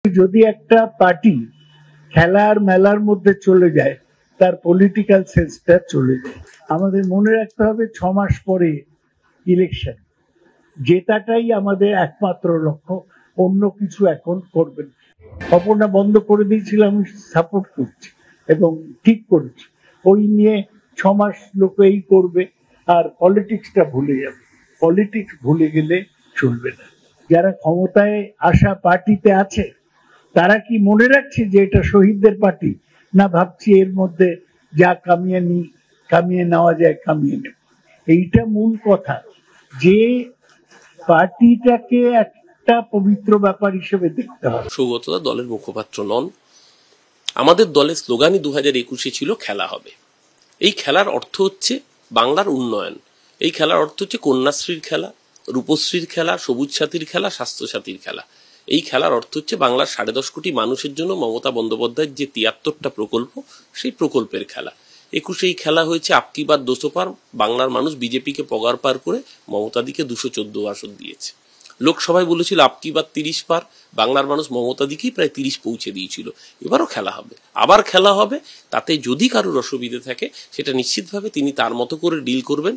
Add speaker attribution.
Speaker 1: যদি একটা পার্টি খেলার মেলার মধ্যে চলে যায়, তার পলিটিক্যাল সেন্সটা চলে যায়। আমাদের মনে রাখতে হবে 6 মাস পরে ইলেকশন, জেতাটাই আমাদের একমাত্র লক্ষ্য, অন্য কিছু এখন করবেন। অপর্ণা বন্ধ করে দিয়েছিল, আমি সাপোর্ট করছি এবং ঠিক করেছি। ওই নিয়ে 6 মাস লোক এই করবে আর পলিটিক্সটা ভুলে যাবে। পলিটিক্স ভুলে গেলে চলবে না। যারা ক্ষমতায় আসা পার্টিতে আছে তারা কি মনে রাখছে যে এটা শহীদদের পার্টি, না ভাবছি এর মধ্যে যা কামিয়ে নেওয়া যায় কামিয়ে নেব। এইটা মূল কথা, যে পার্টিটাকে একটা পবিত্র ব্যাপার হিসেবে দেখতে হবে।
Speaker 2: সৌগতদা দলের মুখপাত্র নন। আমাদের দলের স্লোগানই 2021 ছিল খেলা হবে। এই খেলার অর্থ হচ্ছে বাংলার উন্নয়ন। এই খেলার অর্থ হচ্ছে কন্যাশ্রীর খেলা, রূপশ্রীর খেলা, সবুজ সাথীর খেলা, স্বাস্থ্য সাথীর খেলা। এই খেলার অর্থ হচ্ছে বাংলার 10.5 কোটি মানুষের জন্য মমতা বন্দ্যোপাধ্যায়ের যে 73টা প্রকল্প, সেই প্রকল্পের খেলা। 21 এই খেলা হয়েছে আপকি বার 200 পার। বাংলার মানুষ বিজেপিকে পগার পার করে মমতাদিকে 214 আসন দিয়েছে। লোকসভায় বলেছিল আপকি বার 30 পার। বাংলার মানুষ মমতাদিকেই প্রায় 30 পৌঁছে দিয়েছিল। এবারও খেলা হবে, আবার খেলা হবে। তাতে যদি কারোর অসুবিধে থাকে সেটা নিশ্চিতভাবে তিনি তার মতো করে ডিল করবেন।